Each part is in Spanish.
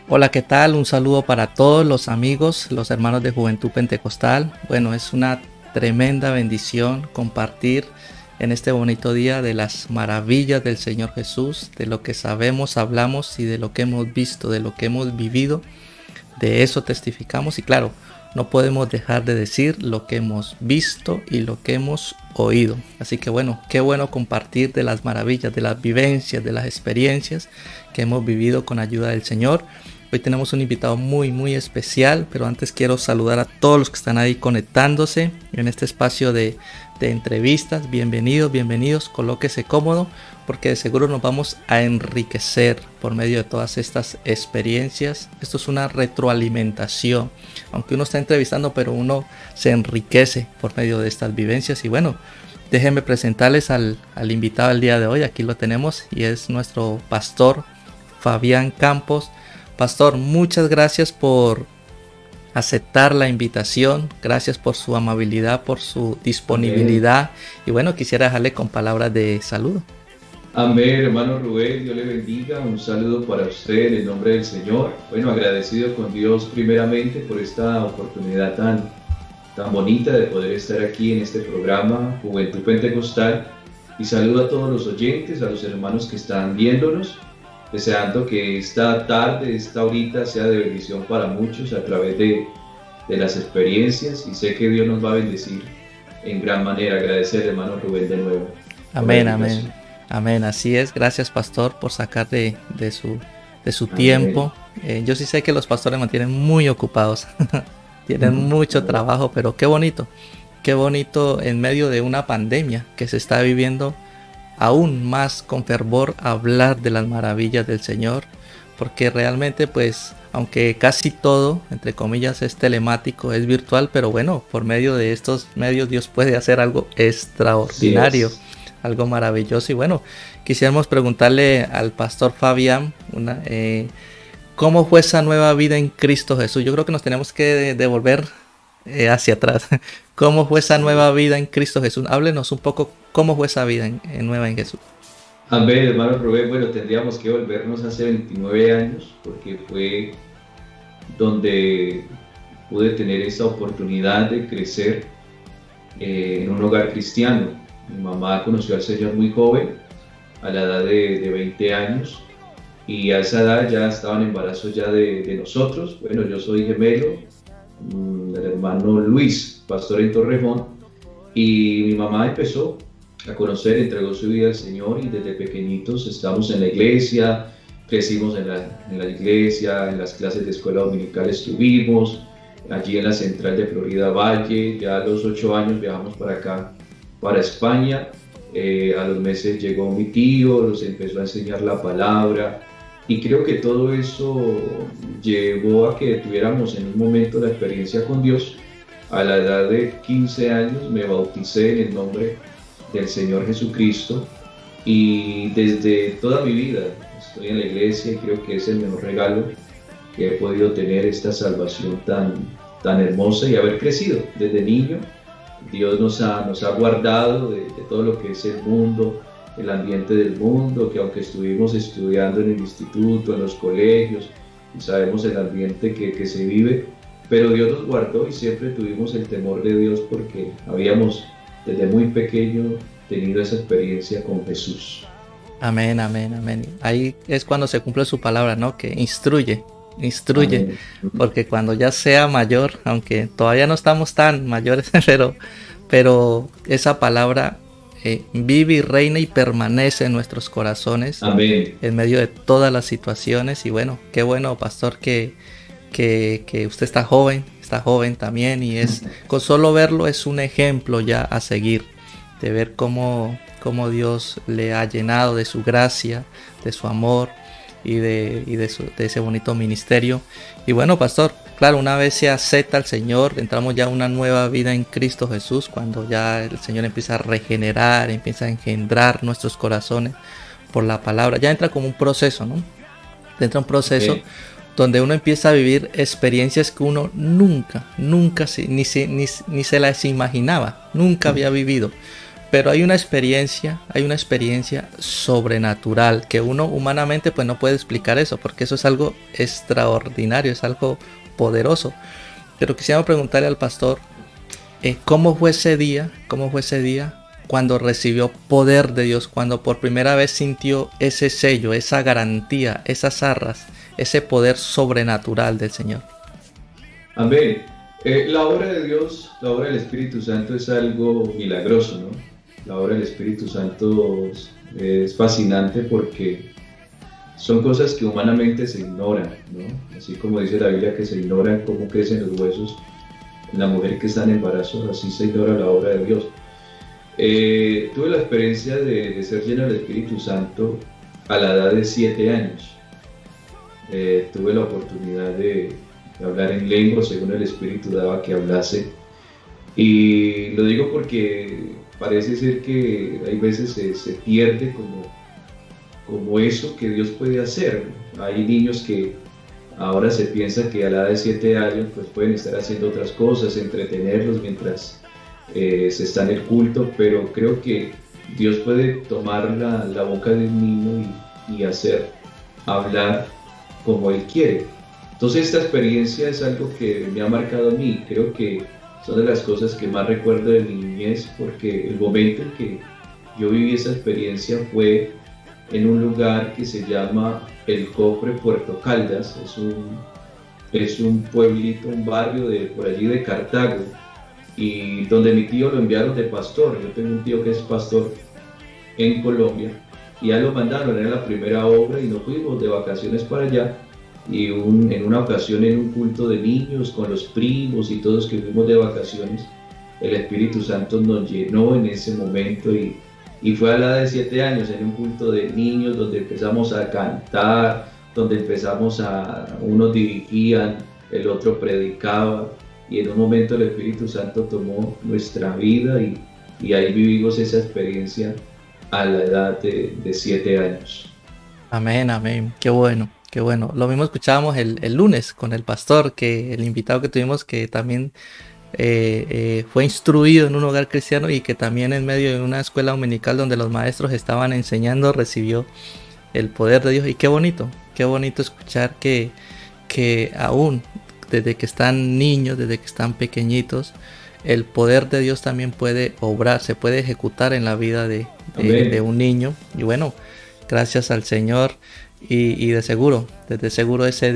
Hola, ¿qué tal? Un saludo para todos los amigos, los hermanos de Juventud Pentecostal. Bueno, es una tremenda bendición compartir en este bonito día de las maravillas del Señor Jesús, de lo que sabemos, hablamos y de lo que hemos visto, de lo que hemos vivido. De eso testificamos y claro, no podemos dejar de decir lo que hemos visto y lo que hemos oído. Así que bueno, qué bueno compartir de las maravillas, de las vivencias, de las experiencias que hemos vivido con ayuda del Señor. Hoy tenemos un invitado muy especial, pero antes quiero saludar a todos los que están ahí conectándose en este espacio de entrevistas. Bienvenidos, colóquese cómodo porque de seguro nos vamos a enriquecer por medio de todas estas experiencias. Esto es una retroalimentación, aunque uno está entrevistando, pero uno se enriquece por medio de estas vivencias. Y bueno, déjenme presentarles al invitado del día de hoy. Aquí lo tenemos y es nuestro pastor Fabián Campos. Pastor, muchas gracias por aceptar la invitación, gracias por su amabilidad, por su disponibilidad. Y bueno, quisiera dejarle con palabras de saludo. Amén, hermano Rubén, Dios le bendiga, un saludo para usted en el nombre del Señor. Bueno, agradecido con Dios primeramente por esta oportunidad tan bonita de poder estar aquí en este programa Juventud Pentecostal. Y saludo a todos los oyentes, a los hermanos que están viéndonos, deseando que esta tarde, esta horita sea de bendición para muchos a través de las experiencias, y sé que Dios nos va a bendecir en gran manera. Agradecer, hermano Rubén, de nuevo. Amén, así es. Gracias, pastor, por sacar de su tiempo. Yo sí sé que los pastores mantienen muy ocupados, tienen mucho trabajo, pero qué bonito en medio de una pandemia que se está viviendo aún más con fervor hablar de las maravillas del Señor, porque realmente pues aunque casi todo entre comillas es telemático, es virtual, pero bueno, por medio de estos medios Dios puede hacer algo extraordinario, algo maravilloso. Y bueno, quisiéramos preguntarle al pastor Fabián ¿cómo fue esa nueva vida en Cristo Jesús? Yo creo que nos tenemos que devolver hacia atrás. ¿Cómo fue esa nueva vida en Cristo Jesús? Háblenos un poco cómo fue esa vida nueva en Jesús. Amén, hermano Rubén. Bueno, tendríamos que volvernos hace 29 años, porque fue donde pude tener esa oportunidad de crecer en un hogar cristiano. Mi mamá conoció al Señor muy joven, a la edad de 20 años, y a esa edad ya estaban embarazos ya de nosotros. Bueno, yo soy gemelo del hermano Luis, pastor en Torrejón, y mi mamá empezó a conocer, entregó su vida al Señor, y desde pequeñitos estamos en la iglesia, crecimos en la iglesia, en las clases de escuela dominical estuvimos, allí en la central de Florida Valle. Ya a los 8 años viajamos para acá, para España. A los meses llegó mi tío, nos empezó a enseñar la palabra, y creo que todo eso llevó a que tuviéramos en un momento la experiencia con Dios. A la edad de 15 años me bauticé en el nombre del Señor Jesucristo, y desde toda mi vida estoy en la iglesia, y creo que es el mejor regalo que he podido tener, esta salvación tan hermosa, y haber crecido desde niño. Dios nos ha guardado de todo lo que es el mundo, el ambiente del mundo, que aunque estuvimos estudiando en el instituto, en los colegios, y sabemos el ambiente que se vive, pero Dios nos guardó y siempre tuvimos el temor de Dios, porque habíamos desde muy pequeño tenido esa experiencia con Jesús. Amén. Ahí es cuando se cumple su palabra, ¿no? Que instruye, Amén. porque cuando ya sea mayor, aunque todavía no estamos tan mayores, pero esa palabra vive y reina y permanece en nuestros corazones. Amén. En medio de todas las situaciones. Y bueno, qué bueno, pastor, que usted está joven también, y con solo verlo es un ejemplo ya a seguir, de ver cómo Dios le ha llenado de su gracia, de su amor y de ese bonito ministerio. Y bueno, pastor, claro, una vez se acepta al Señor, entramos ya a una nueva vida en Cristo Jesús, cuando ya el Señor empieza a regenerar, empieza a engendrar nuestros corazones por la palabra. Ya entra como un proceso, ¿no? Entra un proceso donde uno empieza a vivir experiencias que uno nunca ni se las imaginaba, nunca había vivido. pero hay una experiencia sobrenatural que uno humanamente pues no puede explicar eso, porque eso es algo extraordinario, es algo poderoso. Pero quisiera preguntarle al pastor, ¿cómo fue ese día? ¿Cómo fue ese día cuando recibió poder de Dios? Cuando por primera vez sintió ese sello, esa garantía, esas arras, ese poder sobrenatural del Señor. Amén. La obra de Dios, la obra del Espíritu Santo es algo milagroso, ¿no? La obra del Espíritu Santo es fascinante porque son cosas que humanamente se ignoran, ¿no? Así como dice la Biblia que se ignora cómo crecen los huesos en la mujer que está en embarazo, así se ignora la obra de Dios. Tuve la experiencia de ser lleno del Espíritu Santo a la edad de 7 años. Tuve la oportunidad de hablar en lengua según el Espíritu daba que hablase. Y lo digo porque parece ser que hay veces se pierde como eso que Dios puede hacer. Hay niños que ahora se piensa que a la edad de 7 años pues pueden estar haciendo otras cosas, entretenerlos mientras se está en el culto, pero creo que Dios puede tomar la boca del niño y hacer hablar como Él quiere. Entonces esta experiencia es algo que me ha marcado a mí. Creo que son de las cosas que más recuerdo de mi niñez, porque el momento en que yo viví esa experiencia fue en un lugar que se llama El Cofre, Puerto Caldas. Es un pueblito, un barrio por allí de Cartago, y donde mi tío lo enviaron de pastor. Yo tengo un tío que es pastor en Colombia, y ya lo mandaron, era la primera obra, y nos fuimos de vacaciones para allá. Y en una ocasión, en un culto de niños con los primos y todos que fuimos de vacaciones, el Espíritu Santo nos llenó en ese momento, y fue a la edad de 7 años en un culto de niños donde empezamos a cantar, donde unos dirigían, el otro predicaba, y en un momento el Espíritu Santo tomó nuestra vida, y ahí vivimos esa experiencia a la edad de 7 años. Amén, amén, qué bueno. Qué bueno, lo mismo escuchábamos el lunes con el pastor, que el invitado que tuvimos que también fue instruido en un hogar cristiano y que también en medio de una escuela dominical donde los maestros estaban enseñando recibió el poder de Dios. Y qué bonito escuchar que aún desde que están niños, desde que están pequeñitos, el poder de Dios también puede obrar, se puede ejecutar en la vida de un niño. Y bueno, gracias al Señor. Y desde seguro desde ese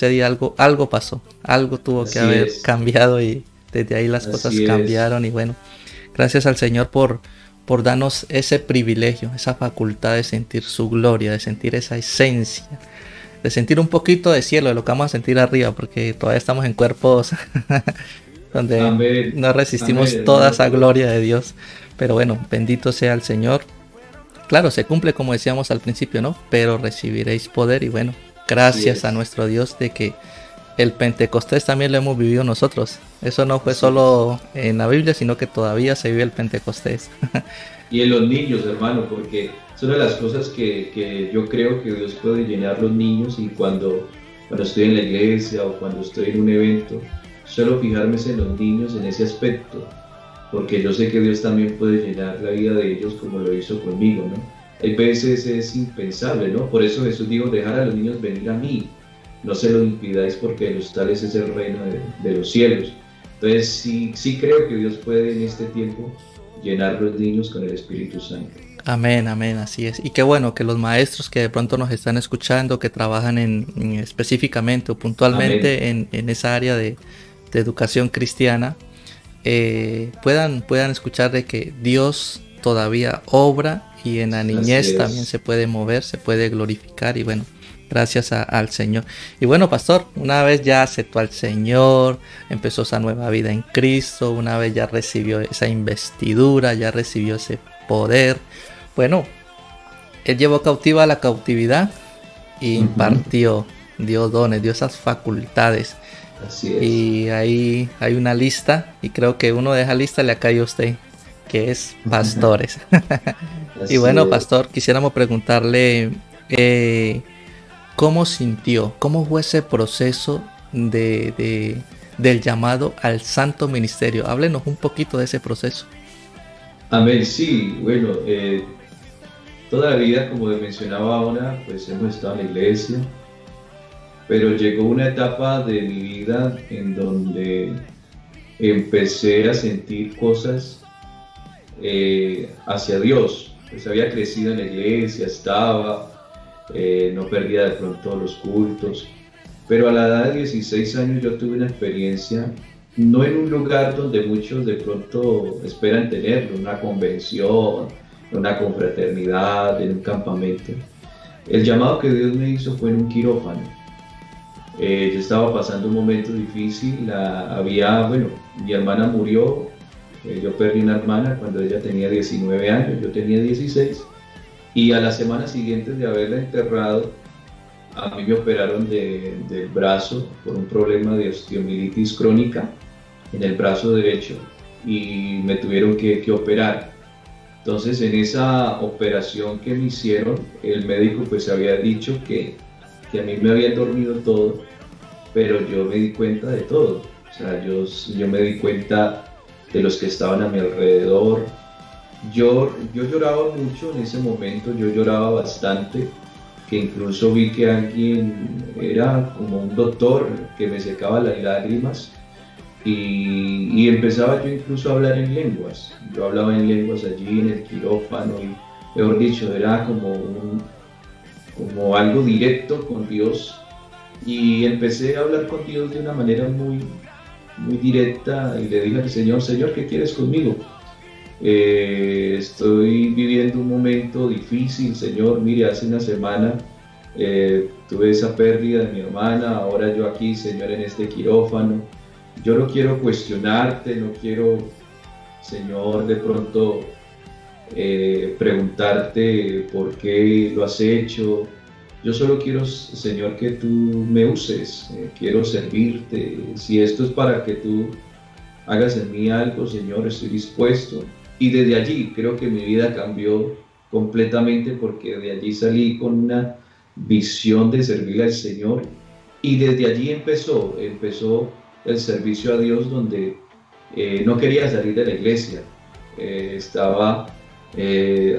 día algo pasó, algo tuvo que haber cambiado, y desde ahí las cosas cambiaron. Y bueno, gracias al Señor por darnos ese privilegio, esa facultad de sentir su gloria, de sentir esa esencia, de sentir un poquito de cielo, de lo que vamos a sentir arriba, porque todavía estamos en cuerpos donde no resistimos toda esa gloria de Dios. Pero bueno, bendito sea el Señor. Claro, se cumple como decíamos al principio, ¿no? Pero recibiréis poder. Y bueno, gracias a nuestro Dios de que el Pentecostés también lo hemos vivido nosotros. Eso no fue solo en la Biblia, sino que todavía se vive el Pentecostés. Y en los niños, hermano, porque son de las cosas que yo creo que Dios puede llenar los niños, y cuando estoy en la iglesia o cuando estoy en un evento, suelo fijarme en los niños en ese aspecto, porque yo sé que Dios también puede llenar la vida de ellos como lo hizo conmigo, ¿no? Hay veces es impensable, ¿no? Por eso Jesús dijo, dejar a los niños venir a mí, no se lo impidáis porque de los tales es el reino de los cielos. Entonces sí creo que Dios puede en este tiempo llenar los niños con el Espíritu Santo. Amén, amén, así es. Y qué bueno que los maestros que de pronto nos están escuchando, que trabajan específicamente o puntualmente en esa área de educación cristiana, puedan escuchar de que Dios todavía obra, y en la niñez también se puede mover, se puede glorificar. Y bueno, gracias al Señor. Y bueno, pastor, una vez ya aceptó al Señor, empezó esa nueva vida en Cristo, una vez ya recibió esa investidura, ya recibió ese poder, bueno, Él llevó cautiva la cautividad y impartió, dio dones, dio esas facultades. Así es. Y ahí hay una lista, y creo que uno de esa lista le ha caído a usted, que es pastores. Y bueno, pastor, quisiéramos preguntarle ¿cómo sintió, cómo fue ese proceso del llamado al santo ministerio? Háblenos un poquito de ese proceso. Amén, sí, bueno, toda la vida, como mencionaba ahora, pues hemos estado en la iglesia, pero llegó una etapa de mi vida en donde empecé a sentir cosas hacia Dios. Pues había crecido en la iglesia, no perdía de pronto los cultos, pero a la edad de 16 años yo tuve una experiencia, no en un lugar donde muchos de pronto esperan tenerlo, una convención, una confraternidad, en un campamento. El llamado que Dios me hizo fue en un quirófano. Yo estaba pasando un momento difícil, bueno, mi hermana murió, yo perdí una hermana cuando ella tenía 19 años, yo tenía 16, y a las semanas siguientes de haberla enterrado, a mí me operaron del brazo por un problema de osteomielitis crónica en el brazo derecho y me tuvieron que operar. Entonces en esa operación que me hicieron, el médico pues había dicho que a mí me había dormido todo, pero yo me di cuenta de todo. O sea, yo me di cuenta de los que estaban a mi alrededor. Yo lloraba mucho en ese momento, yo lloraba bastante, que incluso vi que alguien era como un doctor que me secaba las lágrimas y empezaba yo incluso a hablar en lenguas. Yo hablaba en lenguas allí en el quirófano y, mejor dicho, era como algo directo con Dios y empecé a hablar con Dios de una manera muy directa y le dije al Señor, Señor, ¿qué quieres conmigo? Estoy viviendo un momento difícil, Señor. Mire, hace una semana tuve esa pérdida de mi hermana, ahora yo aquí, Señor, en este quirófano. Yo no quiero cuestionarte, no quiero, Señor, de pronto preguntarte por qué lo has hecho. Yo solo quiero, Señor, que tú me uses, quiero servirte. Si esto es para que tú hagas en mí algo, Señor, estoy dispuesto. Y desde allí creo que mi vida cambió completamente porque de allí salí con una visión de servirle al Señor y desde allí empezó el servicio a Dios donde no quería salir de la iglesia. Estaba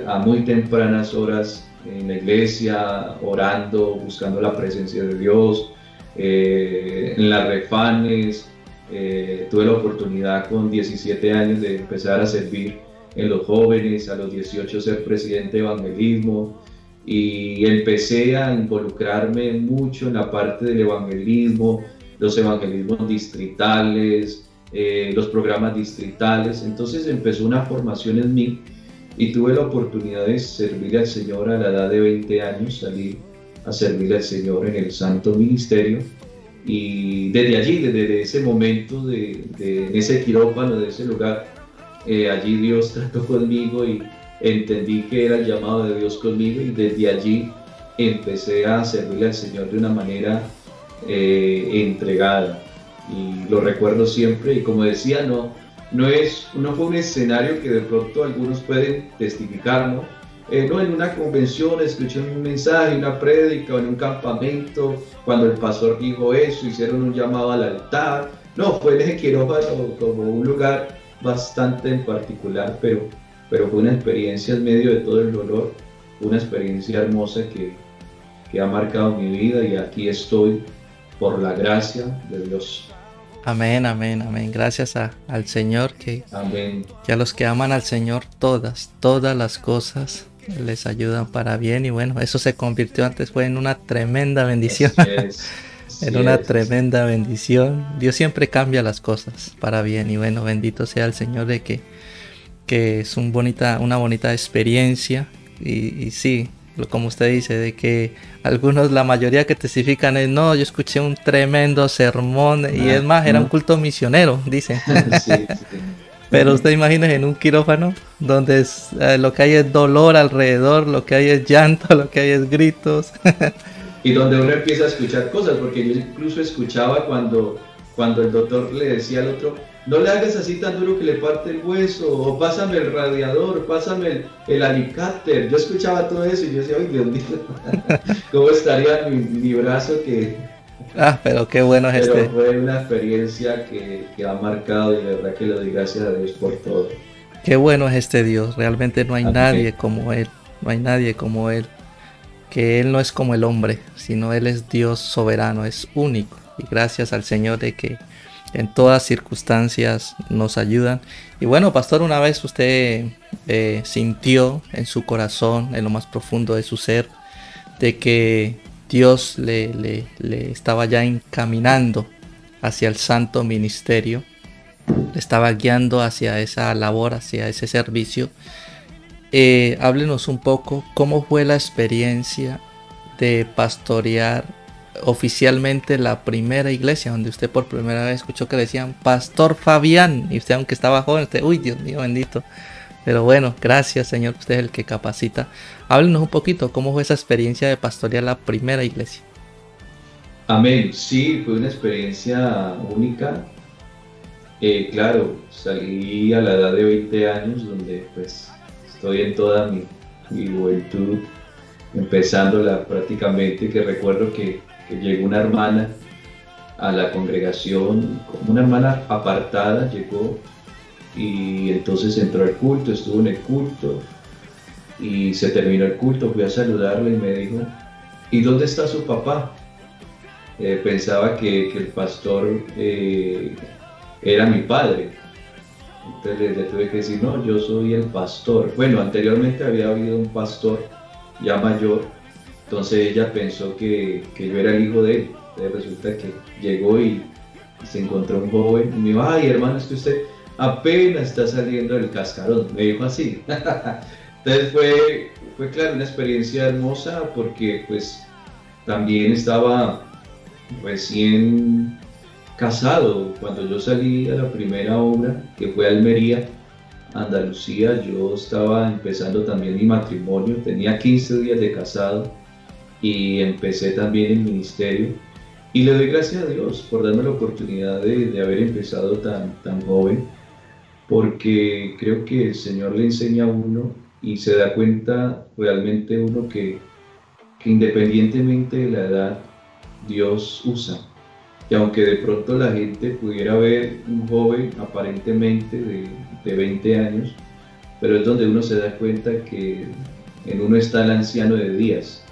a muy tempranas horas en la iglesia, orando, buscando la presencia de Dios, en las refanes. Tuve la oportunidad con 17 años de empezar a servir en los jóvenes, a los 18 ser presidente de evangelismo y empecé a involucrarme mucho en la parte del evangelismo, los evangelismos distritales, los programas distritales. Entonces empezó una formación en mí y tuve la oportunidad de servir al Señor a la edad de 20 años, salí a servir al Señor en el Santo Ministerio. Y desde allí, desde ese momento, en ese quirófano, de ese lugar, allí Dios trató conmigo y entendí que era el llamado de Dios conmigo y desde allí empecé a servirle al Señor de una manera entregada. Y lo recuerdo siempre y como decía, no fue un escenario que de pronto algunos pueden testificar, ¿no? No en una convención, escuché un mensaje, una prédica o en un campamento, cuando el pastor dijo eso, hicieron un llamado al altar. No, fue en el quirófano como un lugar bastante en particular, pero fue una experiencia en medio de todo el dolor, una experiencia hermosa que ha marcado mi vida y aquí estoy por la gracia de Dios. Amén, amén, amén. Gracias al Señor Amén. Que a los que aman al Señor todas las cosas les ayudan para bien y bueno, eso se convirtió antes, fue en una tremenda bendición. En una tremenda bendición. Dios siempre cambia las cosas para bien y bueno, bendito sea el Señor de que es una bonita experiencia y sí, como usted dice, de que algunos, la mayoría que testifican es, no, yo escuché un tremendo sermón y es más, era un culto misionero, dicen. Sí. Pero usted imagina en un quirófano donde lo que hay es dolor alrededor, lo que hay es llanto, lo que hay es gritos. Y donde uno empieza a escuchar cosas, porque yo incluso escuchaba cuando el doctor le decía al otro, no le hagas así tan duro que le parte el hueso, o pásame el radiador, pásame el alicate. Yo escuchaba todo eso y yo decía, ay Dios mío, ¿cómo estaría mi brazo que... pero qué bueno es Fue una experiencia que ha marcado y la verdad que le doy gracias a Dios por todo. Qué bueno es este Dios. Realmente no hay Amén. nadie como Él. No hay nadie como Él. Que Él no es como el hombre, sino Él es Dios soberano, es único. Y gracias al Señor de que en todas circunstancias nos ayudan. Y bueno, pastor, una vez usted sintió en su corazón, en lo más profundo de su ser, de que Dios le estaba ya encaminando hacia el santo ministerio, le estaba guiando hacia esa labor, hacia ese servicio. Háblenos un poco cómo fue la experiencia de pastorear oficialmente la primera iglesia donde usted por primera vez escuchó que le decían Pastor Fabián, y usted, aunque estaba joven, usted, uy, Dios mío bendito. Pero bueno, gracias Señor, usted es el que capacita. Háblenos un poquito cómo fue esa experiencia de pastorear la primera iglesia. Amén. Sí, fue una experiencia única. Claro, salí a la edad de 20 años, donde pues estoy en toda mi juventud, empezándola prácticamente, que recuerdo que llegó una hermana a la congregación, como una hermana apartada, llegó y entonces entró al culto, estuvo en el culto y se terminó el culto, fui a saludarla y me dijo, ¿y dónde está su papá? Pensaba que el pastor era mi padre. Entonces le tuve que decir, no, yo soy el pastor. Bueno, anteriormente había habido un pastor ya mayor, entonces ella pensó que yo era el hijo de él. Entonces resulta que llegó y se encontró un joven y me dijo, ay hermano, es que usted apenas está saliendo del cascarón, me dijo así. Entonces fue claro, una experiencia hermosa porque pues también estaba recién casado. Cuando yo salí a la primera obra, que fue Almería, Andalucía, yo estaba empezando también mi matrimonio, tenía 15 días de casado y empecé también el ministerio. Y le doy gracias a Dios por darme la oportunidad de haber empezado tan joven, porque creo que el Señor le enseña a uno y se da cuenta realmente uno que independientemente de la edad, Dios usa. Y aunque de pronto la gente pudiera ver un joven aparentemente de 20 años, pero es donde uno se da cuenta que en uno está el anciano de días.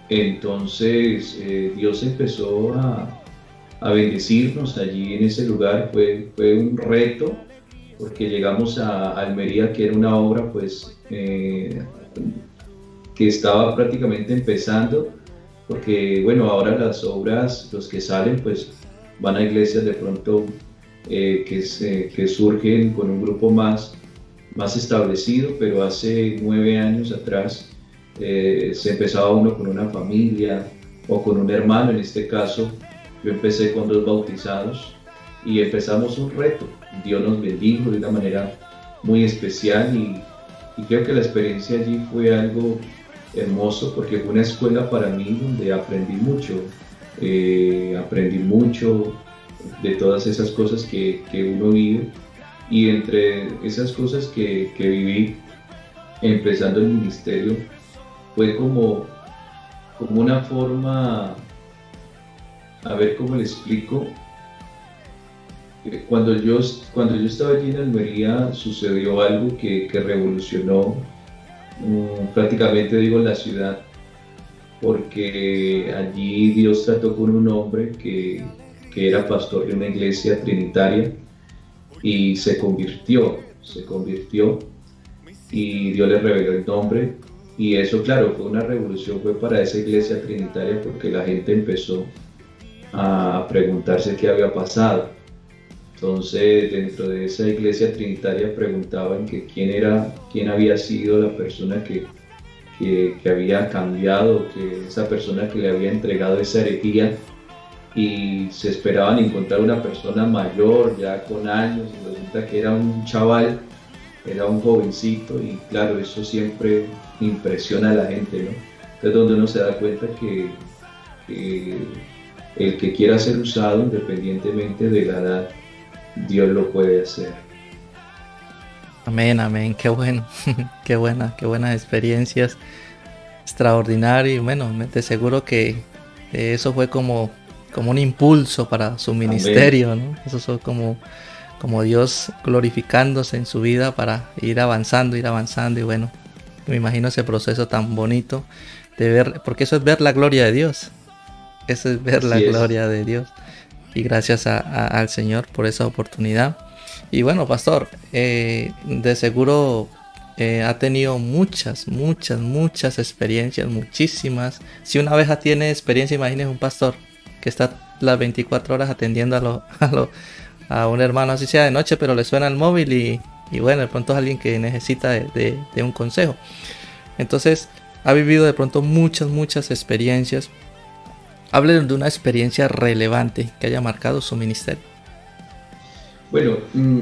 Entonces Dios empezó a bendecirnos allí en ese lugar, fue un reto, porque llegamos a Almería, que era una obra pues que estaba prácticamente empezando, porque bueno, ahora las obras, los que salen, pues van a iglesias de pronto que surgen con un grupo más establecido, pero hace 9 años atrás se empezaba uno con una familia o con un hermano. En este caso, yo empecé con 2 bautizados y empezamos un reto. Dios nos bendijo de una manera muy especial y creo que la experiencia allí fue algo hermoso porque fue una escuela para mí donde aprendí mucho de todas esas cosas que uno vive, y entre esas cosas que viví empezando el ministerio fue como una forma, a ver cómo le explico. Cuando yo estaba allí en Almería sucedió algo que revolucionó prácticamente digo la ciudad, porque allí Dios trató con un hombre que era pastor de una iglesia trinitaria y se convirtió y Dios le reveló el nombre, y eso claro fue una revolución, fue para esa iglesia trinitaria porque la gente empezó a preguntarse qué había pasado. Entonces, dentro de esa iglesia trinitaria preguntaban que quién había sido la persona que había cambiado, que esa persona que le había entregado esa herejía, y se esperaban encontrar una persona mayor, ya con años, y resulta que era un chaval, era un jovencito, y claro, eso siempre impresiona a la gente, ¿no? Entonces, donde uno se da cuenta que el que quiera ser usado, independientemente de la edad, Dios lo puede hacer. Amén, amén, qué bueno, qué buenas experiencias, extraordinario. Y bueno, te seguro que eso fue como un impulso para su Amén. ministerio, ¿no? Eso fue como Dios glorificándose en su vida para ir avanzando y bueno, me imagino ese proceso tan bonito de ver, porque eso es ver la gloria de Dios, eso es ver la gloria de Dios, y gracias al Señor por esa oportunidad. Y bueno, pastor, de seguro ha tenido muchas experiencias, muchísimas. Si una abeja tiene experiencia, imagínese un pastor que está las 24 horas atendiendo a un hermano, así sea de noche, pero le suena el móvil y bueno, de pronto es alguien que necesita de un consejo. Entonces, ha vivido de pronto muchas experiencias. Hable de una experiencia relevante que haya marcado su ministerio. Bueno,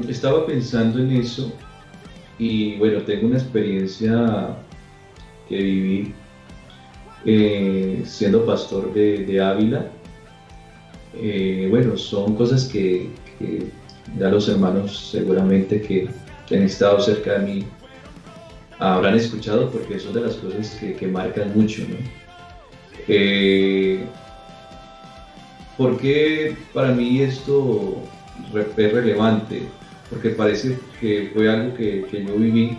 estaba pensando en eso y bueno, tengo una experiencia que viví siendo pastor de Ávila. Bueno, son cosas que ya los hermanos seguramente que han estado cerca de mí habrán escuchado, porque son de las cosas que marcan mucho, ¿no? ¿Por qué para mí esto es relevante? Porque parece que fue algo que yo viví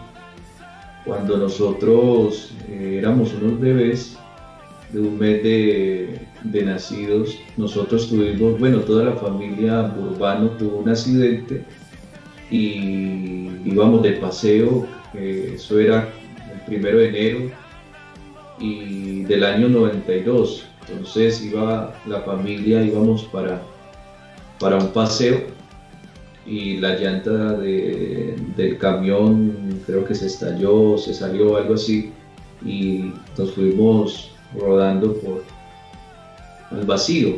cuando nosotros éramos unos bebés de un mes de nacidos. Nosotros tuvimos, bueno, toda la familia Burbano tuvo un accidente y íbamos de paseo, eso era el 1 de enero y del año 92. Entonces iba la familia, íbamos para un paseo y la llanta del camión creo que se estalló, se salió, algo así, y nos fuimos rodando por el vacío.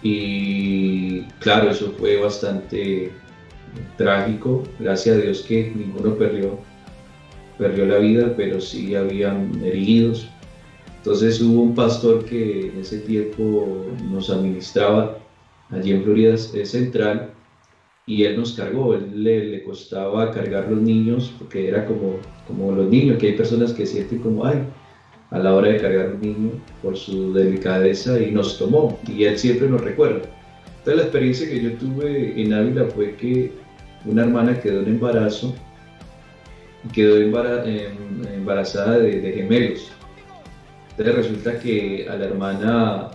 Y claro, eso fue bastante trágico. Gracias a Dios que ninguno perdió la vida, pero sí habían heridos. Entonces hubo un pastor que en ese tiempo nos administraba allí en Florida Central y él nos cargó. Él le costaba cargar los niños, porque era como los niños, que hay personas que sienten como ay a la hora de cargar a un niño por su delicadeza, y nos tomó, y él siempre nos recuerda. Entonces la experiencia que yo tuve en Ávila fue que una hermana quedó en embarazo, quedó embarazada de gemelos. Entonces resulta que a la hermana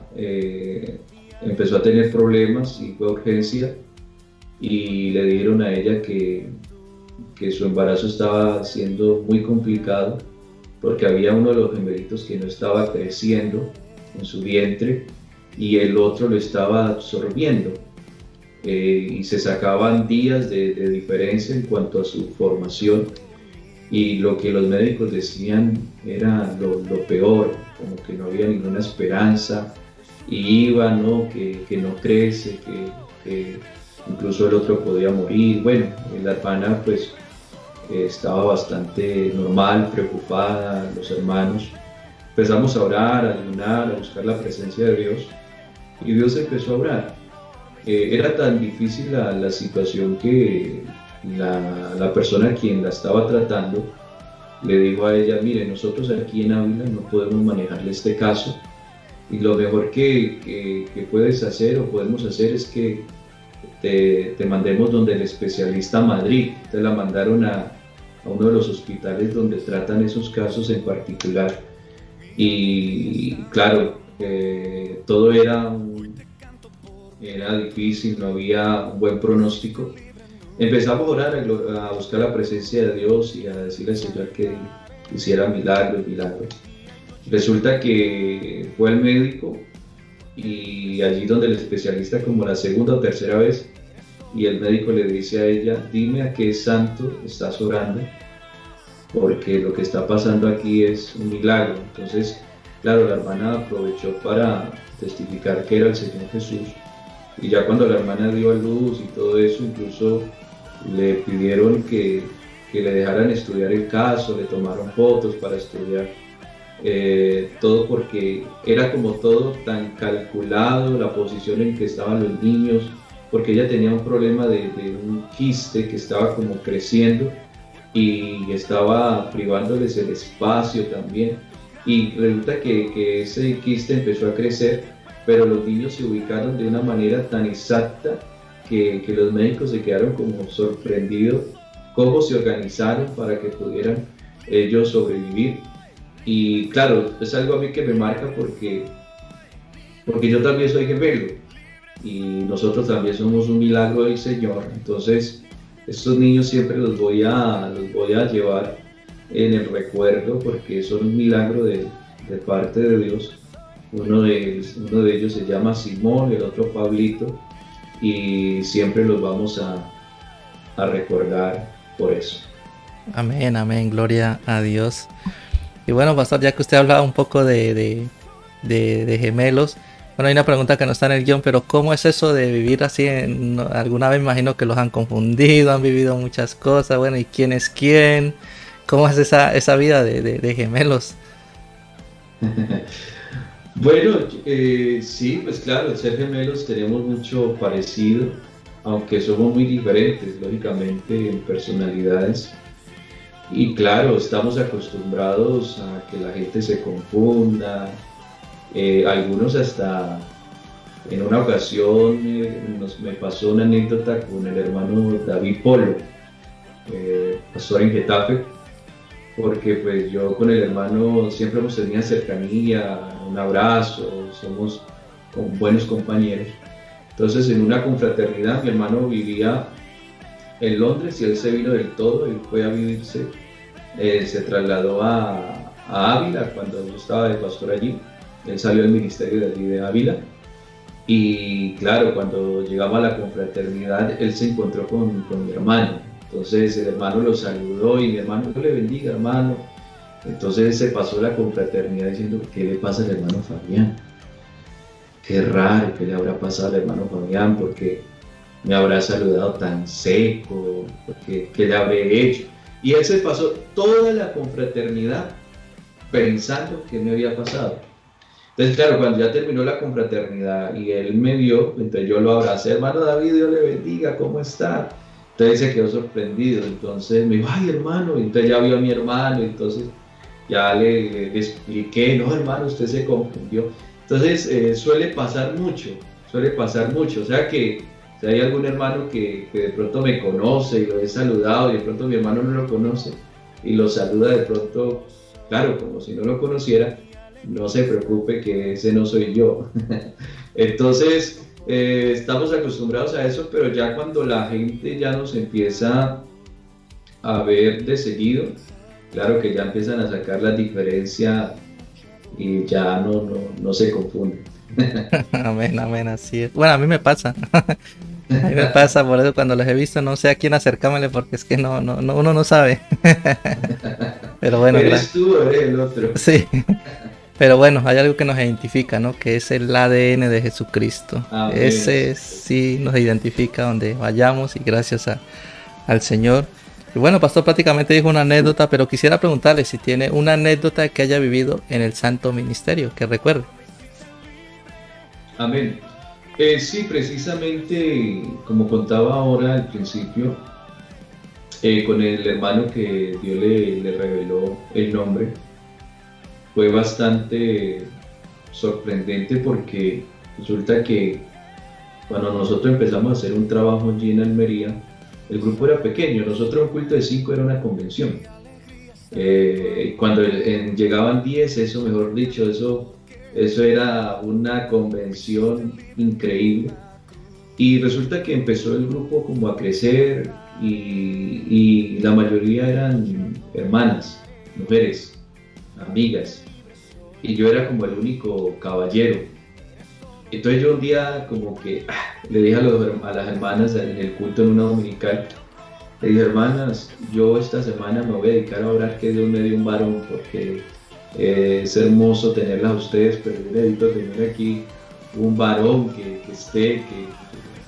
empezó a tener problemas y fue a urgencia, y le dijeron a ella que su embarazo estaba siendo muy complicado porque había uno de los gemelitos que no estaba creciendo en su vientre y el otro lo estaba absorbiendo, y se sacaban días de diferencia en cuanto a su formación, y lo que los médicos decían era lo peor, como que no había ninguna esperanza, y iba, ¿no? que no crece, que incluso el otro podía morir. Bueno, la hermana pues estaba bastante normal, preocupada. Los hermanos empezamos a orar, a ayunar, a buscar la presencia de Dios, y Dios empezó a obrar. Era tan difícil la situación que la persona a quien la estaba tratando le dijo a ella: mire, nosotros aquí en Ávila no podemos manejarle este caso, y lo mejor que puedes hacer o podemos hacer es que te mandemos donde el especialista a Madrid. Te la mandaron a uno de los hospitales donde tratan esos casos en particular, y claro, todo era difícil, no había un buen pronóstico. Empezamos a orar, a buscar la presencia de Dios y a decirle al Señor que hiciera milagros. Resulta que fue al médico, y allí donde el especialista, como la segunda o tercera vez, y el médico le dice a ella: dime a qué santo estás orando, porque lo que está pasando aquí es un milagro. Entonces, claro, la hermana aprovechó para testificar que era el Señor Jesús, y ya cuando la hermana dio a luz y todo eso, incluso le pidieron que le dejaran estudiar el caso, le tomaron fotos para estudiar todo, porque era como todo tan calculado, la posición en que estaban los niños, porque ella tenía un problema de un quiste que estaba como creciendo y estaba privándoles el espacio también, y resulta que ese quiste empezó a crecer, pero los niños se ubicaron de una manera tan exacta que los médicos se quedaron como sorprendidos cómo se organizaron para que pudieran ellos sobrevivir. Y claro, es algo a mí que me marca porque yo también soy gemelo y nosotros también somos un milagro del Señor. Entonces, estos niños siempre los voy a llevar en el recuerdo porque son un milagro de parte de Dios. Uno de ellos se llama Simón, el otro Pablito, y siempre los vamos a recordar por eso. Amén, amén, gloria a Dios. Y bueno, pastor, ya que usted hablaba un poco de gemelos, bueno, hay una pregunta que no está en el guión, pero ¿cómo es eso de vivir así? Alguna vez me imagino que los han confundido, han vivido muchas cosas, bueno, ¿y quién es quién? ¿Cómo es esa vida de gemelos? Bueno, sí, pues claro, al ser gemelos tenemos mucho parecido, aunque somos muy diferentes, lógicamente, en personalidades. Y claro, estamos acostumbrados a que la gente se confunda, algunos hasta en una ocasión me pasó una anécdota con el hermano David Polo, pastor en Getafe, porque pues yo con el hermano siempre hemos tenido cercanía, un abrazo, somos buenos compañeros. Entonces en una confraternidad mi hermano vivía en Londres y él se vino del todo, él fue a vivirse, se trasladó a Ávila cuando yo estaba de pastor allí, él salió del ministerio de allí de Ávila y claro, cuando llegaba a la confraternidad él se encontró con mi hermano, entonces el hermano lo saludó y mi hermano, Dios le bendiga hermano, entonces se pasó la confraternidad diciendo, ¿qué le pasa al hermano Fabián? Qué raro, ¿qué le habrá pasado al hermano Fabián? Porque me habrá saludado tan seco, porque ¿qué le habré hecho? Y él se pasó toda la confraternidad pensando qué me había pasado. Entonces, claro, cuando ya terminó la confraternidad y él me vio, entonces yo lo abracé, hermano David, Dios le bendiga, ¿cómo está? Entonces se quedó sorprendido, entonces me dijo, ay hermano, y entonces ya vio a mi hermano, entonces ya le expliqué, no hermano, usted se confundió. Entonces suele pasar mucho, o sea que si hay algún hermano que de pronto me conoce y lo he saludado y de pronto mi hermano no lo conoce y lo saluda de pronto, claro, como si no lo conociera, no se preocupe que ese no soy yo. Entonces, estamos acostumbrados a eso, pero ya cuando la gente ya nos empieza a ver de seguido, claro que ya empiezan a sacar la diferencia y ya no se confunden. Amén, amén, así es. Bueno, a mí me pasa. A mí me pasa, por eso cuando los he visto no sé a quién acercármele porque es que uno no sabe. Pero bueno, eres tú o eres el otro. Sí. Pero bueno, hay algo que nos identifica, ¿no? Que es el ADN de Jesucristo. Amén. Ese sí nos identifica donde vayamos y gracias al Señor. Y bueno, pastor prácticamente dijo una anécdota, pero quisiera preguntarle si tiene una anécdota que haya vivido en el Santo Ministerio, que recuerde. Amén. Sí, precisamente, como contaba ahora al principio, con el hermano que Dios le reveló el nombre, fue bastante sorprendente porque resulta que cuando nosotros empezamos a hacer un trabajo allí en Almería, el grupo era pequeño, nosotros un culto de 5 era una convención. Cuando llegaban 10, eso mejor dicho, eso era una convención increíble. Y resulta que empezó el grupo como a crecer y la mayoría eran hermanas, mujeres, amigas. Y yo era como el único caballero. Entonces yo un día como que le dije a las hermanas en el culto en una dominical, le dije, hermanas, yo esta semana me voy a dedicar a orar que Dios me dé un varón porque es hermoso tenerlas a ustedes, pero yo necesito tener aquí un varón que esté,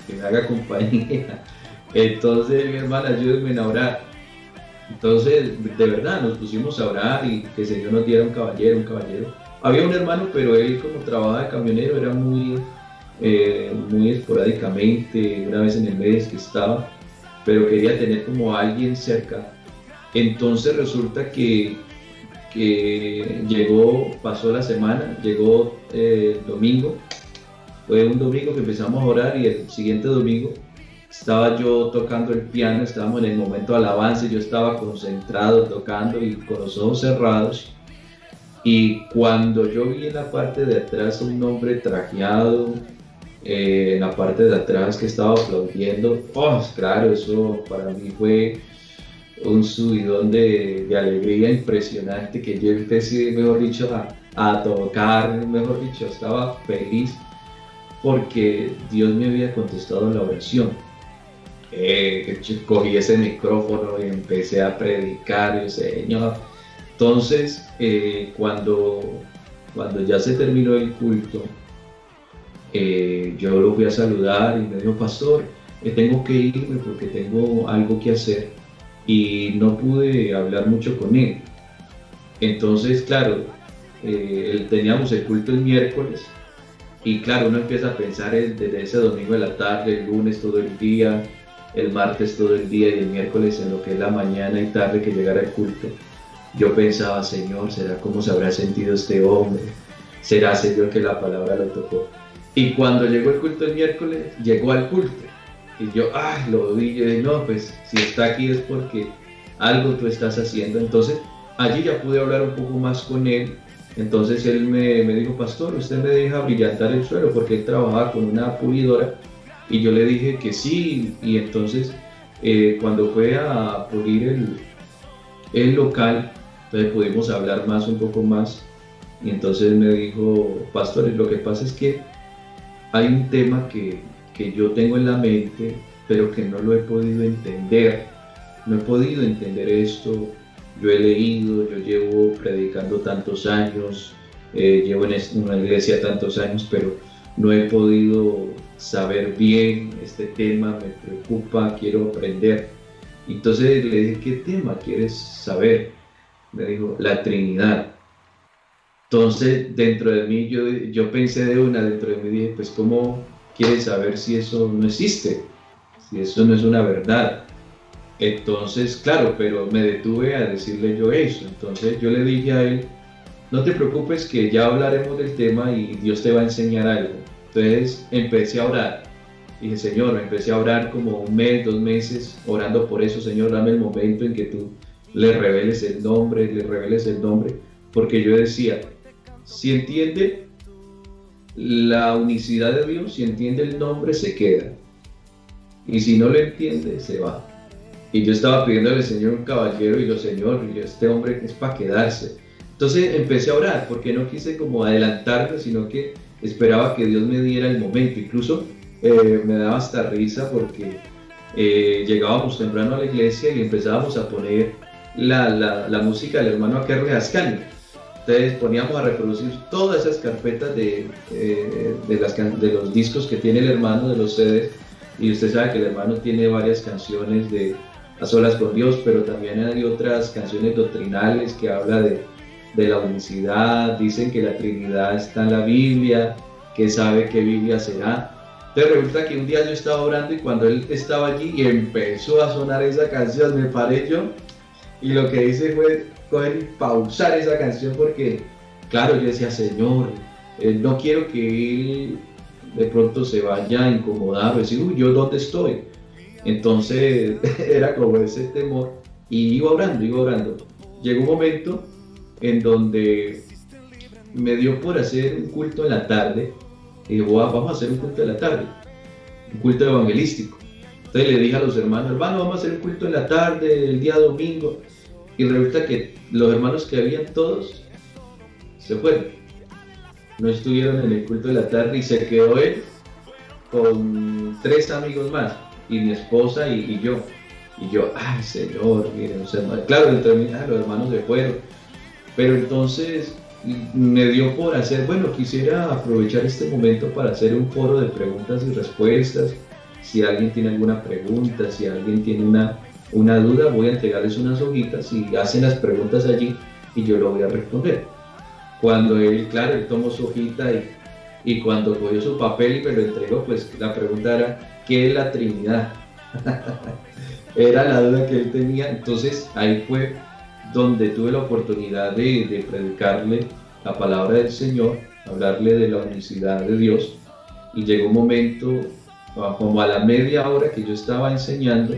que me haga compañía. Entonces mi hermana, ayúdenme a orar. Entonces, de verdad, nos pusimos a orar y que el Señor nos diera un caballero. Había un hermano, pero él como trabajaba de camionero, era muy esporádicamente, una vez en el mes que estaba, pero quería tener como a alguien cerca. Entonces resulta que pasó la semana, llegó el domingo, fue un domingo que empezamos a orar y el siguiente domingo estaba yo tocando el piano, estábamos en el momento de alabanza, yo estaba concentrado tocando y con los ojos cerrados. Y cuando yo vi en la parte de atrás a un hombre trajeado, en la parte de atrás que estaba aplaudiendo, oh, claro, eso para mí fue un subidón de alegría impresionante, que yo empecé, mejor dicho, a tocar, mejor dicho, estaba feliz porque Dios me había contestado la oración. Cogí ese micrófono y empecé a predicar, y Señor. Entonces, cuando ya se terminó el culto, yo lo fui a saludar y me dijo, pastor, tengo que irme porque tengo algo que hacer, y no pude hablar mucho con él. Entonces, claro, teníamos el culto el miércoles, y claro, uno empieza a pensar desde ese domingo de la tarde, el lunes todo el día, el martes todo el día y el miércoles en lo que es la mañana y tarde que llegara el culto. Yo pensaba, Señor, ¿será cómo se habrá sentido este hombre? ¿Será, Señor, que la palabra lo tocó? Y cuando llegó el culto el miércoles, llegó al culto. Y yo, lo vi, yo dije, no, pues si está aquí es porque algo tú estás haciendo. Entonces, allí ya pude hablar un poco más con él. Entonces él me dijo, pastor, usted me deja brillantar el suelo, porque él trabajaba con una pulidora. Y yo le dije que sí. Y entonces, cuando fue a pulir el local, entonces pudimos hablar un poco más. Y entonces me dijo, pastor, lo que pasa es que hay un tema que yo tengo en la mente, pero que no lo he podido entender. No he podido entender esto. Yo he leído, yo llevo predicando tantos años, llevo en una iglesia tantos años, pero no he podido saber bien este tema, me preocupa, quiero aprender. Entonces le dije, ¿qué tema quieres saber? Me dijo, la Trinidad. Entonces, dentro de mí, yo pensé dentro de mí dije, pues, ¿cómo quieres saber si eso no existe? Si eso no es una verdad. Entonces, claro, pero me detuve a decirle yo eso. Entonces, yo le dije a él, no te preocupes que ya hablaremos del tema y Dios te va a enseñar algo. Entonces, empecé a orar. Dije, Señor, empecé a orar como 1 mes, 2 meses, orando por eso. Señor, dame el momento en que tú le reveles el nombre, porque yo decía, si entiende la unicidad de Dios, si entiende el nombre, se queda, y si no lo entiende, se va. Y yo estaba pidiéndole al Señor un caballero, y yo, Señor, este hombre es para quedarse. Entonces empecé a orar, porque no quise como adelantarme, sino que esperaba que Dios me diera el momento. Incluso me daba hasta risa, porque llegábamos temprano a la iglesia y empezábamos a poner la música del hermano Akerle Ascanio. Entonces poníamos a reproducir todas esas carpetas de los discos que tiene el hermano, de los CDs, y usted sabe que el hermano tiene varias canciones de A Solas con Dios, pero también hay otras canciones doctrinales que habla de la unicidad. Dicen que la Trinidad está en la Biblia, que sabe qué Biblia será. Entonces resulta que un día yo estaba orando, y cuando él estaba allí y empezó a sonar esa canción, me paré yo, y lo que hice fue coger y pausar esa canción, porque claro, yo decía, Señor, no quiero que él de pronto se vaya a incomodar o decir, uy, ¿yo dónde estoy? Entonces era como ese temor, y iba orando. Llegó un momento en donde me dio por hacer un culto en la tarde, y dije, vamos a hacer un culto en la tarde, un culto evangelístico. Entonces le dije a los hermanos, vamos a hacer un culto en la tarde, el día domingo. Y resulta que los hermanos que habían todos se fueron, no estuvieron en el culto de la tarde, y se quedó él con 3 amigos más, y mi esposa y yo. Y yo, ay Señor, miren, claro, entre mí, los hermanos se fueron. Pero entonces me dio por hacer, quisiera aprovechar este momento para hacer un foro de preguntas y respuestas. Si alguien tiene alguna pregunta, si alguien tiene una duda, voy a entregarles unas hojitas y hacen las preguntas allí y yo lo voy a responder. Cuando él tomó su hojita y cuando cogió su papel y me lo entregó, pues la pregunta era, ¿qué es la Trinidad? Era la duda que él tenía. Entonces ahí fue donde tuve la oportunidad de predicarle la palabra del Señor, hablarle de la unicidad de Dios, y llegó un momento como a la media hora que yo estaba enseñando,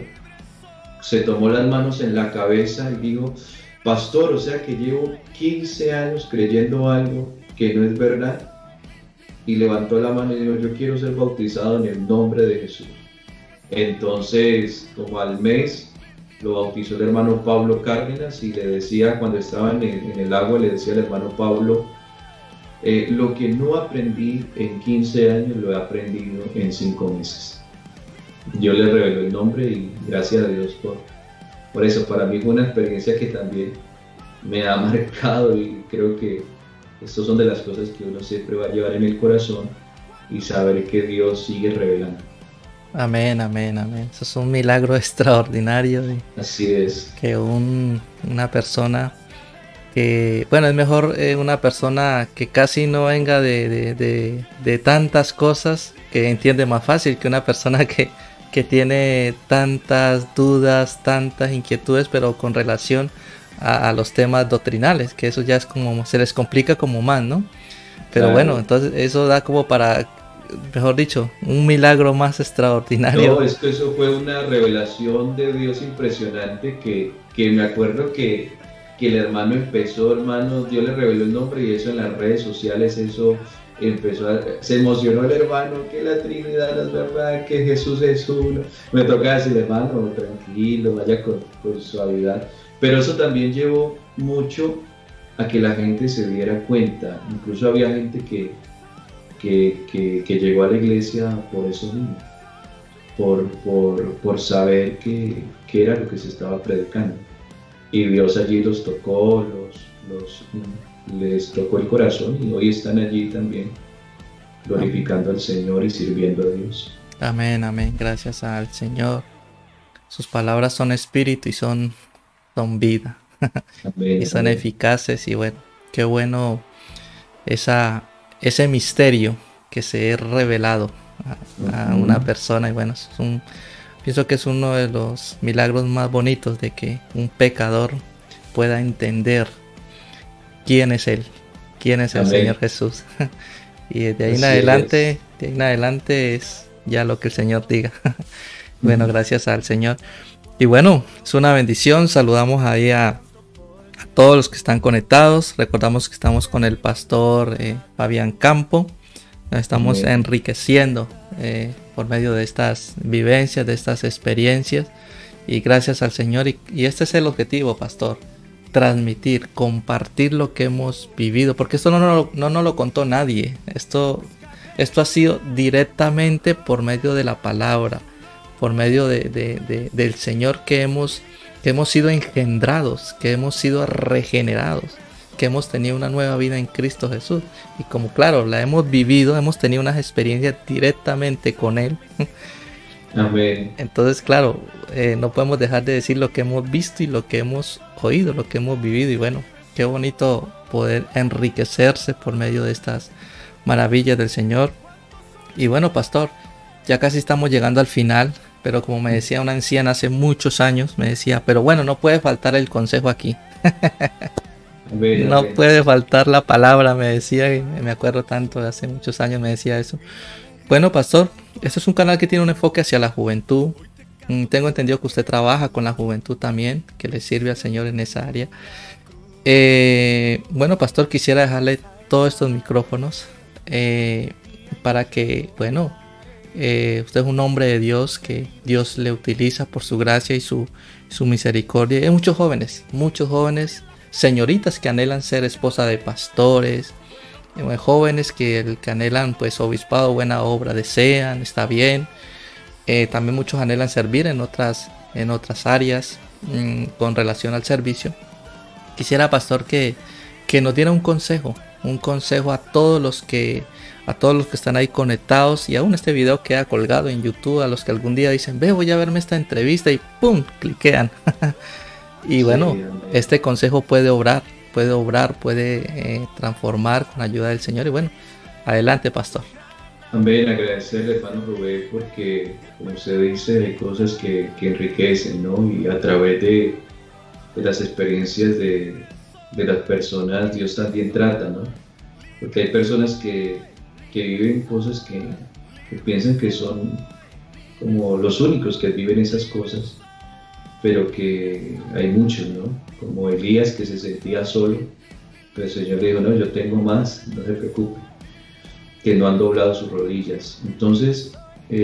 se tomó las manos en la cabeza y dijo, pastor, o sea que llevo 15 años creyendo algo que no es verdad. Y levantó la mano y dijo, yo quiero ser bautizado en el nombre de Jesús. Entonces, como al mes, lo bautizó el hermano Pablo Cárdenas y le decía, cuando estaba en el agua, le decía al hermano Pablo, lo que no aprendí en 15 años, lo he aprendido en 5 meses. Dios le reveló el nombre y gracias a Dios por eso. Para mí fue una experiencia que también me ha marcado y creo que estas son de las cosas que uno siempre va a llevar en el corazón y saber que Dios sigue revelando. Amén, amén, amén. Eso es un milagro extraordinario. Así es. Que una persona que, bueno, es mejor una persona que casi no venga de tantas cosas, que entiende más fácil que una persona que tiene tantas dudas, tantas inquietudes, pero con relación a los temas doctrinales, que eso ya es como, se les complica como más, ¿no? Pero claro. Bueno, entonces eso da como para, mejor dicho, un milagro más extraordinario. No, es que eso fue una revelación de Dios impresionante que me acuerdo que el hermano empezó, hermano, Dios le reveló el nombre y eso en las redes sociales, eso se emocionó el hermano, que la Trinidad no es verdad, que Jesús es uno. Me toca decir, hermano, tranquilo, vaya con suavidad. Pero eso también llevó mucho a que la gente se diera cuenta. Incluso había gente que llegó a la iglesia por eso mismo, por saber qué era lo que se estaba predicando. Y Dios allí los tocó, les tocó el corazón y hoy están allí también glorificando al Señor y sirviendo a Dios. Amén, amén. Gracias al Señor. Sus palabras son espíritu y son vida. Amén, y son amén. Eficaces y bueno, qué bueno ese misterio que se ha revelado a una persona y bueno, pienso que es uno de los milagros más bonitos de que un pecador pueda entender quién es Él, quién es el Señor Jesús. Y de ahí en adelante es ya lo que el Señor diga. Bueno, gracias al Señor. Y bueno, es una bendición. Saludamos ahí a todos los que están conectados. Recordamos que estamos con el pastor Fabián Campo. Nos estamos enriqueciendo por medio de estas vivencias, de estas experiencias. Y gracias al Señor. Y este es el objetivo, pastor. Transmitir, compartir lo que hemos vivido. Porque esto no nos lo contó nadie. Esto ha sido directamente por medio de la palabra. Por medio del Señor que hemos sido engendrados, que hemos sido regenerados, que hemos tenido una nueva vida en Cristo Jesús. Y como claro, la hemos vivido, hemos tenido unas experiencias directamente con Él. Amén. Entonces, claro, no podemos dejar de decir lo que hemos visto y lo que hemos oído, lo que hemos vivido. Y bueno, qué bonito poder enriquecerse por medio de estas maravillas del Señor. Y bueno, pastor, ya casi estamos llegando al final. Pero como me decía una anciana hace muchos años, me decía, pero bueno, no puede faltar el consejo aquí. No puede faltar la palabra, me decía, y me acuerdo tanto, de hace muchos años me decía eso. Bueno, pastor, este es un canal que tiene un enfoque hacia la juventud. Tengo entendido que usted trabaja con la juventud también, que le sirve al Señor en esa área. Bueno, pastor, quisiera dejarle todos estos micrófonos para que, bueno, usted es un hombre de Dios que Dios le utiliza por su gracia y su misericordia. Hay muchos jóvenes, señoritas que anhelan ser esposa de pastores, jóvenes que anhelan pues obispado, buena obra, desean, está bien. También muchos anhelan servir en otras áreas con relación al servicio. Quisiera, pastor, que nos diera un consejo a todos los que están ahí conectados, y aún este video queda colgado en YouTube, a los que algún día dicen, voy a verme esta entrevista, y ¡pum!, cliquean. Y bueno, este consejo puede obrar, puede transformar con la ayuda del Señor. Y bueno, adelante, pastor. Amén, agradecerle, hermano Rubén, porque como usted dice, hay cosas que enriquecen, ¿no? Y a través de las experiencias de las personas, Dios también trata, ¿no? Porque hay personas que viven cosas que piensan que son como los únicos que viven esas cosas, pero que hay muchos, ¿no? Como Elías, que se sentía solo, pero el Señor le dijo, no, yo tengo más, no se preocupe, que no han doblado sus rodillas. Entonces, yo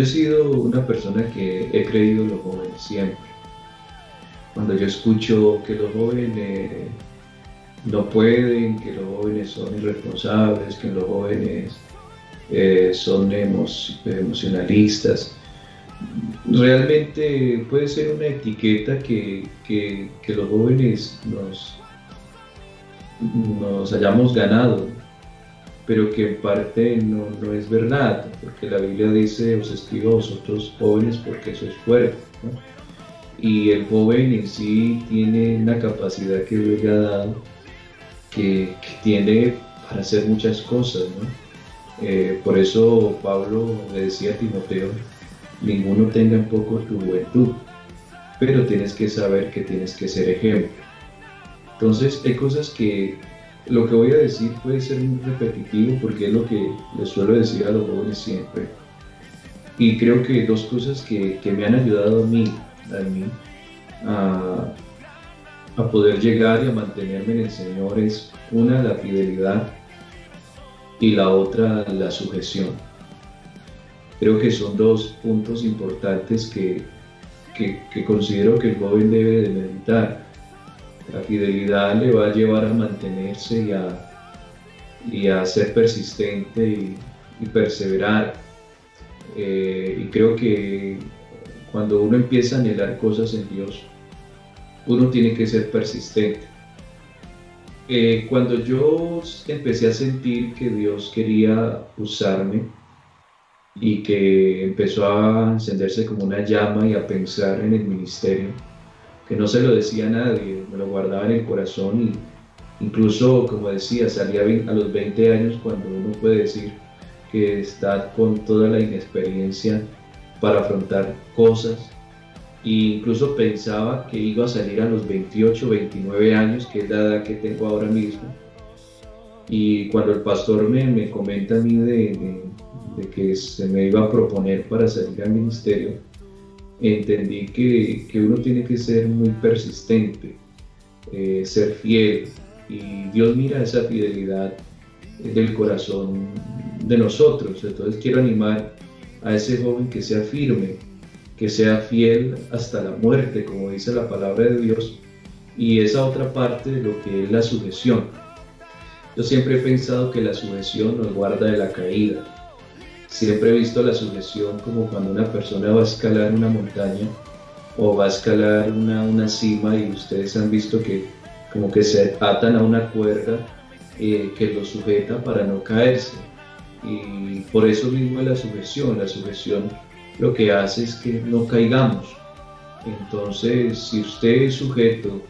he sido una persona que he creído en los jóvenes siempre. Cuando yo escucho que los jóvenes no pueden, que los jóvenes son irresponsables, que los jóvenes son emocionalistas, realmente puede ser una etiqueta que los jóvenes nos hayamos ganado, pero que en parte no es verdad, porque la Biblia dice, os escribo a vosotros jóvenes porque sois fuertes, ¿no? Y el joven en sí tiene una capacidad que Dios le ha dado, que tiene para hacer muchas cosas, ¿no? Por eso Pablo le decía a Timoteo, ninguno tenga en poco tu juventud, pero tienes que saber que tienes que ser ejemplo. Entonces hay cosas que lo que voy a decir puede ser muy repetitivo porque es lo que les suelo decir a los jóvenes siempre. Y creo que dos cosas que me han ayudado a mí a poder llegar y a mantenerme en el Señor es una, la fidelidad, y la otra, la sujeción. Creo que son dos puntos importantes que considero que el joven debe de meditar. La fidelidad le va a llevar a mantenerse y a ser persistente y perseverar. Y creo que cuando uno empieza a anhelar cosas en Dios, uno tiene que ser persistente. Cuando yo empecé a sentir que Dios quería usarme y que empezó a encenderse como una llama y a pensar en el ministerio, que no se lo decía a nadie, me lo guardaba en el corazón y incluso, como decía, salía a los 20 años cuando uno puede decir que está con toda la inexperiencia para afrontar cosas, e incluso pensaba que iba a salir a los 28, 29 años, que es la edad que tengo ahora mismo. Y cuando el pastor me comenta a mí de que se me iba a proponer para salir al ministerio, entendí que uno tiene que ser muy persistente, ser fiel, y Dios mira esa fidelidad del corazón de nosotros. Entonces quiero animar a ese joven que sea firme, que sea fiel hasta la muerte, como dice la palabra de Dios, y esa otra parte de lo que es la sujeción. Yo siempre he pensado que la sujeción nos guarda de la caída. Siempre he visto la sujeción como cuando una persona va a escalar una montaña o va a escalar una cima, y ustedes han visto que como que se atan a una cuerda que lo sujeta para no caerse. Y por eso mismo es la sujeción. La sujeción lo que hace es que no caigamos. Entonces, si usted es sujeto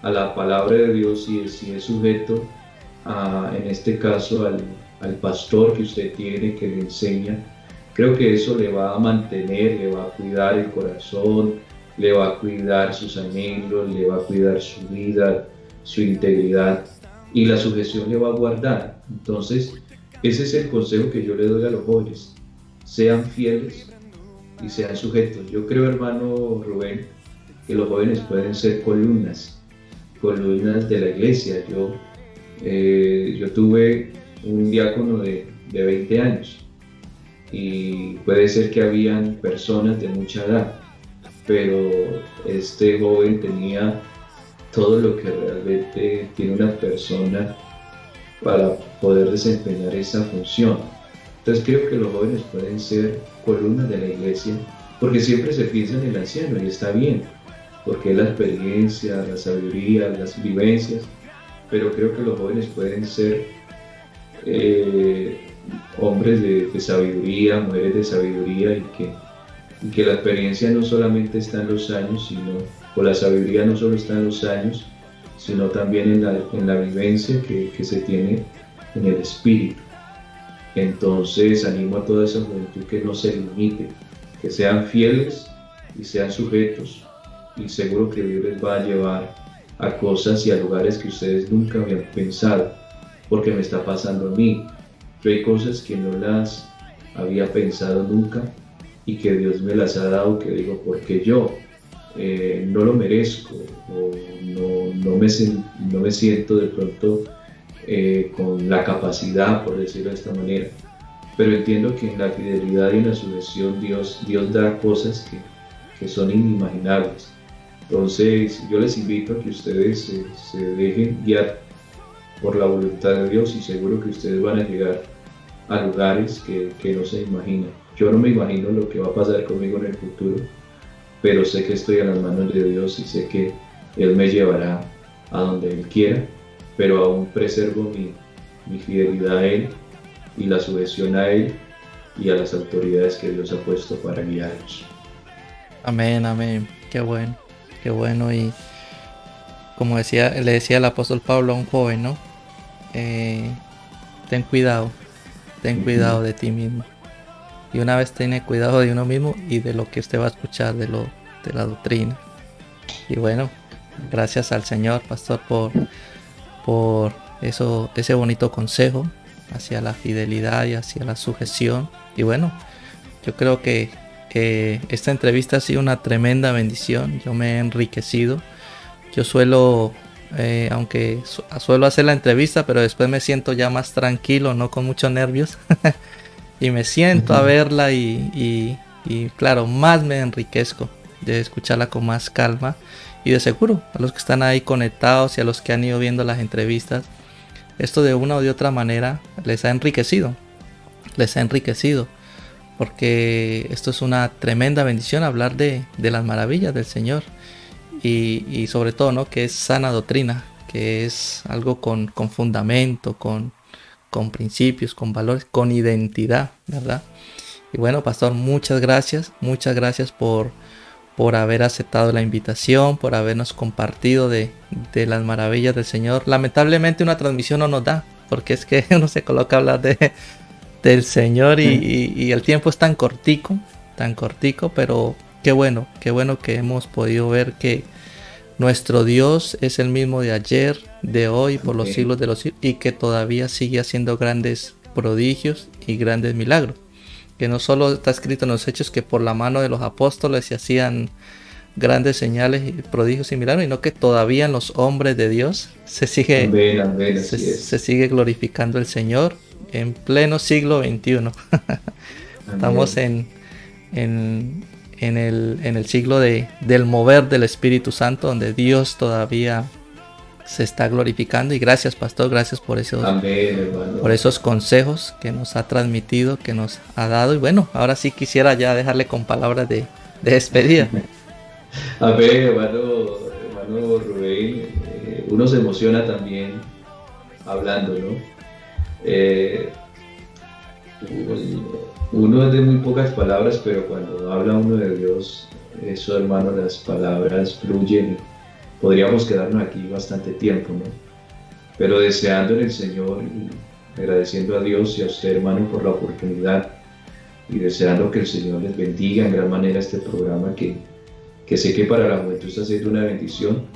a la palabra de Dios y si es sujeto en este caso al pastor que usted tiene, que le enseña, creo que eso le va a mantener, le va a cuidar el corazón, le va a cuidar sus anhelos, le va a cuidar su vida, su integridad, y la sujeción le va a guardar. Entonces, ese es el consejo que yo le doy a los jóvenes: sean fieles y sean sujetos. Yo creo, hermano Rubén, que los jóvenes pueden ser columnas de la iglesia. Yo tuve un diácono de 20 años y puede ser que habían personas de mucha edad, pero este joven tenía todo lo que realmente tiene una persona para poder desempeñar esa función. Entonces creo que los jóvenes pueden ser columnas de la iglesia, porque siempre se piensa en el anciano, y está bien, porque es la experiencia, la sabiduría, las vivencias, pero creo que los jóvenes pueden ser hombres de sabiduría, mujeres de sabiduría, y que la experiencia no solamente está en los años, o la sabiduría no solo está en los años, sino también en la vivencia que se tiene en el espíritu. Entonces animo a toda esa juventud que no se limite, que sean fieles y sean sujetos, y seguro que Dios les va a llevar a cosas y a lugares que ustedes nunca habían pensado, porque me está pasando a mí. Yo hay cosas que no las había pensado nunca y que Dios me las ha dado, que digo, porque yo no lo merezco o no me siento de pronto con la capacidad, por decirlo de esta manera. Pero entiendo que en la fidelidad y en la sujeción Dios da cosas que son inimaginables. Entonces yo les invito a que ustedes se dejen guiar por la voluntad de Dios y seguro que ustedes van a llegar a lugares que no se imaginan. Yo no me imagino lo que va a pasar conmigo en el futuro, pero sé que estoy en las manos de Dios y sé que Él me llevará a donde Él quiera, pero aún preservo mi fidelidad a Él y la sujeción a Él y a las autoridades que Dios ha puesto para guiarnos. Amén, amén. Qué bueno, qué bueno. Y como le decía el apóstol Pablo a un joven, ¿no? Ten cuidado de ti mismo. Y una vez tiene cuidado de uno mismo y de lo que usted va a escuchar, de la doctrina. Y bueno, gracias al Señor, pastor, por eso, ese bonito consejo hacia la fidelidad y hacia la sujeción. Y bueno, yo creo que esta entrevista ha sido una tremenda bendición. Yo me he enriquecido. Yo suelo, aunque suelo hacer la entrevista, pero después me siento ya más tranquilo, no con muchos nervios. Y me siento a verla y claro, más me enriquezco de escucharla con más calma. Y de seguro, a los que están ahí conectados y a los que han ido viendo las entrevistas, esto de una o de otra manera les ha enriquecido. Porque esto es una tremenda bendición, hablar de las maravillas del Señor. Y sobre todo, ¿no? Que es sana doctrina, que es algo con fundamento, con principios, con valores, con identidad, ¿verdad? Y bueno, pastor, muchas gracias por haber aceptado la invitación, por habernos compartido de las maravillas del Señor. Lamentablemente una transmisión no nos da, porque es que uno se coloca a hablar del Señor y el tiempo es tan cortico, pero qué bueno que hemos podido ver que nuestro Dios es el mismo de ayer, de hoy, por los siglos de los siglos, y que todavía sigue haciendo grandes prodigios y grandes milagros. Que no solo está escrito en los Hechos que por la mano de los apóstoles se hacían grandes señales, y prodigios y milagros, sino que todavía en los hombres de Dios se sigue glorificando el Señor en pleno siglo XXI. Estamos en el siglo del mover del Espíritu Santo, donde Dios todavía se está glorificando. Y gracias, pastor, gracias por esos consejos que nos ha transmitido, que nos ha dado. Y bueno, ahora sí quisiera ya dejarle con palabras de despedida. Amén, hermano Rubén. Uno se emociona también hablando, ¿no? Uno es de muy pocas palabras, pero cuando habla uno de Dios, eso, hermano, las palabras fluyen. Podríamos quedarnos aquí bastante tiempo, ¿no? Pero deseando en el Señor y agradeciendo a Dios y a usted, hermano, por la oportunidad y deseando que el Señor les bendiga en gran manera este programa que sé que para la juventud está siendo una bendición,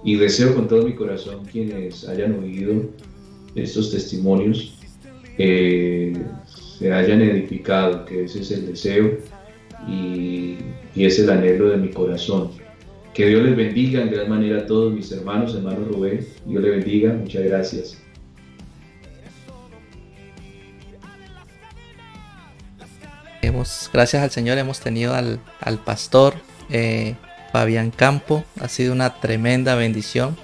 y deseo con todo mi corazón quienes hayan oído estos testimonios se hayan edificado, que ese es el deseo y es el anhelo de mi corazón. Que Dios les bendiga en gran manera a todos mis hermano Rubén. Dios les bendiga, muchas gracias. Gracias al Señor hemos tenido al pastor Fabián Campo. Ha sido una tremenda bendición.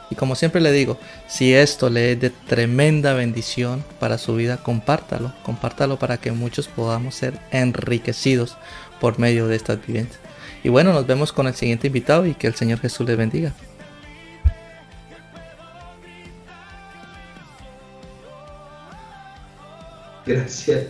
Y como siempre le digo, si esto le es de tremenda bendición para su vida, compártalo para que muchos podamos ser enriquecidos por medio de estas vivencias. Y bueno, nos vemos con el siguiente invitado y que el Señor Jesús les bendiga. Gracias.